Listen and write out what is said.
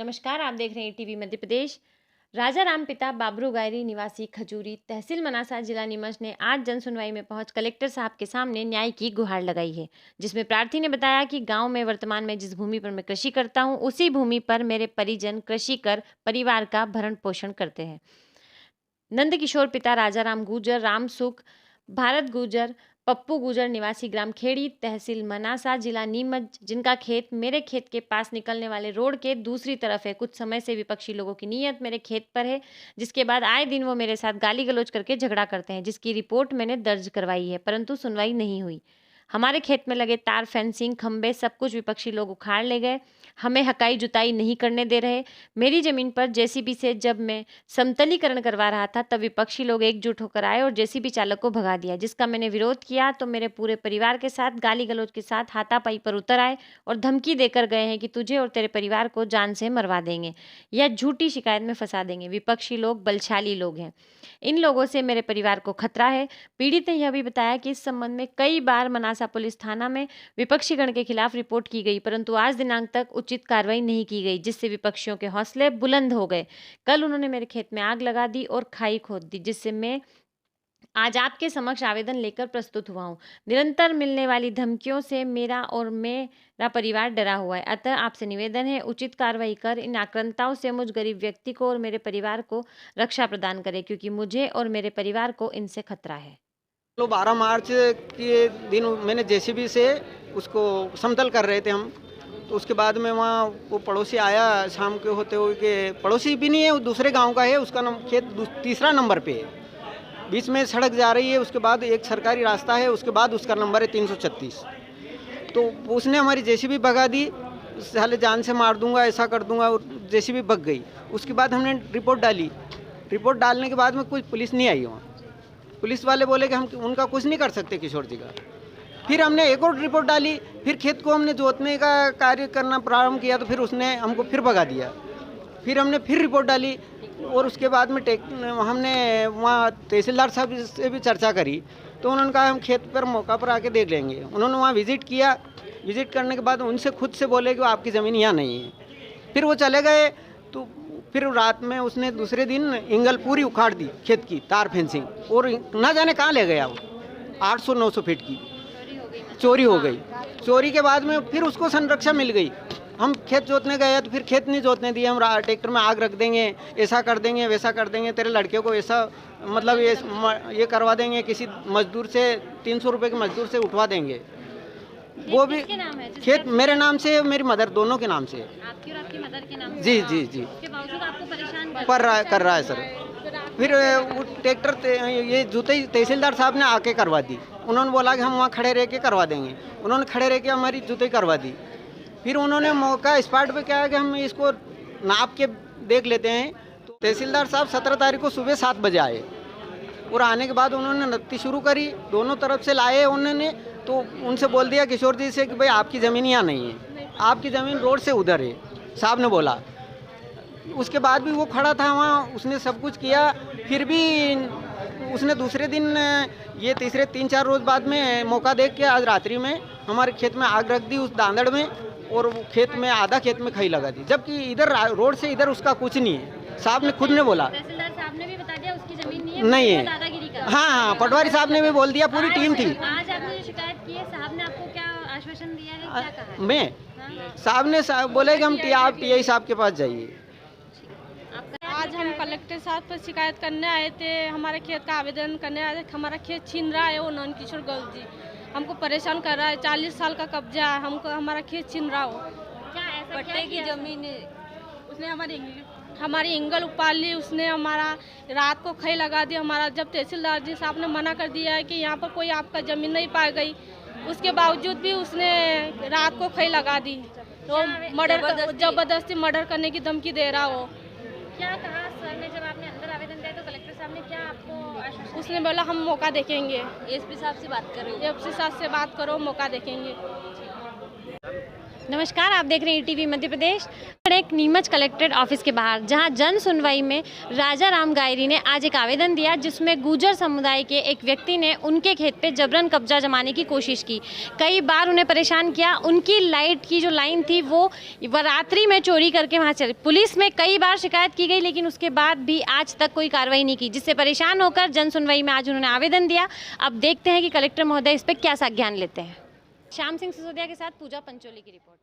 नमस्कार, आप देख रहे हैं टीवी मध्य प्रदेश। राजा राम पिता बाबरू गायरी निवासी खजूरी तहसील मनासा जिला नीमच ने आज जन सुनवाई में पहुंच कलेक्टर साहब के सामने न्याय की गुहार लगाई है, जिसमें प्रार्थी ने बताया कि गांव में वर्तमान में जिस भूमि पर मैं कृषि करता हूं, उसी भूमि पर मेरे परिजन कृषि कर परिवार का भरण पोषण करते हैं। नंद किशोर पिता राजाराम गुर्जर, राम सुख, भारत गुर्जर, पप्पू गुर्जर निवासी ग्राम खेड़ी तहसील मनासा जिला नीमच, जिनका खेत मेरे खेत के पास निकलने वाले रोड के दूसरी तरफ है। कुछ समय से विपक्षी लोगों की नीयत मेरे खेत पर है, जिसके बाद आए दिन वो मेरे साथ गाली गलौज करके झगड़ा करते हैं, जिसकी रिपोर्ट मैंने दर्ज करवाई है, परंतु सुनवाई नहीं हुई। हमारे खेत में लगे तार, फेंसिंग, खंबे सब कुछ विपक्षी लोग उखाड़ ले गए। हमें हकाई जुताई नहीं करने दे रहे। मेरी जमीन पर जेसीबी से जब मैं समतलीकरण करवा रहा था, तब विपक्षी लोग एकजुट होकर आए और जेसीबी चालक को भगा दिया, जिसका मैंने विरोध किया तो मेरे पूरे परिवार के साथ गाली गलौज के साथ हाथापाई पर उतर आए और धमकी देकर गए हैं कि तुझे और तेरे परिवार को जान से मरवा देंगे या झूठी शिकायत में फंसा देंगे। विपक्षी लोग बलशाली लोग हैं। इन लोगों से मेरे परिवार को खतरा है। पीड़ित ने यह भी बताया कि इस संबंध में कई बार मनासा पुलिस थाना में विपक्षी गण के खिलाफ रिपोर्ट की गई, परंतु आज दिनांक तक उचित कार्रवाई नहीं की गई, जिससे विपक्षियों के हौसले बुलंद हो गए। कल उन्होंने मेरे खेत में आग लगा दी और खाई खोद दी, जिससे मैं आज आपके समक्ष आवेदन लेकर प्रस्तुत हुआ हूँ। निरंतर मिलने वाली धमकियों से मेरा और मेरा परिवार डरा हुआ है। अतः आपसे निवेदन है, उचित कार्रवाई कर इन आक्रांताओं से मुझ गरीब व्यक्ति को और मेरे परिवार को रक्षा प्रदान करें, क्योंकि मुझे और मेरे परिवार को इनसे खतरा है। 12 मार्च के दिन मैंने जेसीबी से उसको समतल कर रहे थे हम, तो उसके बाद में वहाँ वो पड़ोसी आया शाम के होते हुए कि पड़ोसी भी नहीं है, वो दूसरे गांव का है, उसका खेत तीसरा नंबर पे है, बीच में सड़क जा रही है, उसके बाद एक सरकारी रास्ता है, उसके बाद उसका नंबर है 336। तो उसने हमारी जेसीबी भगा दी, साले जान से मार दूंगा, ऐसा कर दूंगा, और जेसीबी भग गई। उसके बाद हमने रिपोर्ट डाली। रिपोर्ट डालने के बाद में कोई पुलिस नहीं आई वहाँ। पुलिस वाले बोले कि हम उनका कुछ नहीं कर सकते किशोर जी का। फिर हमने एक और रिपोर्ट डाली, फिर खेत को हमने जोतने का कार्य करना प्रारंभ किया, तो फिर उसने हमको फिर भगा दिया। फिर हमने फिर रिपोर्ट डाली और उसके बाद में हमने वहाँ तहसीलदार साहब से भी चर्चा करी, तो उन्होंने कहा हम खेत पर मौका पर आके देख लेंगे। उन्होंने वहाँ विजिट किया। विजिट करने के बाद उनसे खुद से बोले कि आपकी ज़मीन यहाँ नहीं है। फिर वो चले गए। तो फिर रात में उसने दूसरे दिन इंगल पूरी उखाड़ दी खेत की, तार फेंसिंग, और ना जाने कहाँ ले गया वो। 800-900 फीट की चोरी हो गई। चोरी के बाद में फिर उसको संरक्षण मिल गई। हम खेत जोतने गए तो फिर खेत नहीं जोतने दिए, हम ट्रैक्टर में आग रख देंगे, ऐसा कर देंगे, वैसा कर देंगे, तेरे लड़के को ऐसा मतलब ये करवा देंगे, किसी मजदूर से 300 रुपये के मजदूर से उठवा देंगे। वो भी खेत मेरे नाम से, मेरी मदर दोनों के नाम से। आपकी और आपकी मदर के नाम? जी जी जी। उसके बावजूद आपको परेशान कर रहा है सर। फिर वो ट्रैक्टर ये जुताई तहसीलदार साहब ने आके करवा दी। उन्होंने बोला कि हम वहाँ खड़े रह के करवा देंगे। उन्होंने खड़े रह के हमारी जुताई करवा दी। फिर उन्होंने मौका स्पॉट पे क्या है कि हम इसको नाप के देख लेते हैं। तो तहसीलदार साहब 17 तारीख को सुबह 7 बजे आए और आने के बाद उन्होंने नत्ती शुरू करी। दोनों तरफ से लाए उन्होंने, तो उनसे बोल दिया किशोर जी से कि भाई आपकी ज़मीन यहाँ नहीं है, आपकी ज़मीन रोड से उधर है, साहब ने बोला। उसके बाद भी वो खड़ा था वहाँ, उसने सब कुछ किया। फिर भी उसने दूसरे दिन, ये तीसरे 3-4 रोज़ बाद में मौका देख के आज रात्रि में हमारे खेत में आग रख दी उस दांदड़ में, और वो खेत में आधा खेत में खई लगा दी, जबकि इधर रोड से इधर उसका कुछ नहीं है। साहब ने खुद ने बोला, तहसीलदार साहब ने भी बता दिया उसकी जमीन नहीं है। दादागिरी का। हाँ, पटवारी साहब ने भी बोल दिया, पूरी टीम थी। आज आपने जो शिकायत की है, साहब ने आपको क्या आश्वासन दिया है, क्या कहा है? मैं साहब ने बोले कि हम आप टीआई साहब के पास जाइए। आज हम कलेक्टर साहब पर शिकायत करने आए थे, हमारे खेत का आवेदन करने आए थे। हमारा खेत छीन रहा है वो नंद किशोर गौर जी, हमको परेशान कर रहा है। 40 साल का कब्जा है, हमको हमारा खेत छीन रहा हो। क्या ऐसा पट्टे की जमीन है? उसने हमारी इंगल उपाल ली, उसने हमारा रात को खई लगा दी हमारा। जब तहसीलदार जी साहब ने मना कर दिया है कि यहाँ पर कोई आपका ज़मीन नहीं पाई गई, उसके बावजूद भी उसने रात को खई लगा दी। तो जबरदस्ती मर्डर करने की धमकी दे रहा हो। क्या कहा सर ने जब आपने अंदर आवेदन दिया, तो कलेक्टर साहब ने क्या आपको आश्वासन? उसने बोला हम मौका देखेंगे। एसपी साहब से बात करो, एसपी साहब से बात करो, मौका देखेंगे। नमस्कार, आप देख रहे हैं ईटीवी मध्य प्रदेश। एक नीमच कलेक्ट्रेट ऑफिस के बाहर जहां जन सुनवाई में राजा राम गायरी ने आज एक आवेदन दिया, जिसमें गुर्जर समुदाय के एक व्यक्ति ने उनके खेत पे जबरन कब्जा जमाने की कोशिश की। कई बार उन्हें परेशान किया। उनकी लाइट की जो लाइन थी वो रात्रि में चोरी करके वहां चली। पुलिस में कई बार शिकायत की गई, लेकिन उसके बाद भी आज तक कोई कार्रवाई नहीं की, जिससे परेशान होकर जन सुनवाई में आज उन्होंने आवेदन दिया। अब देखते हैं कि कलेक्टर महोदय इस पर क्या संज्ञान लेते हैं। श्याम सिंह सिसोदिया के साथ पूजा पंचोली की रिपोर्ट।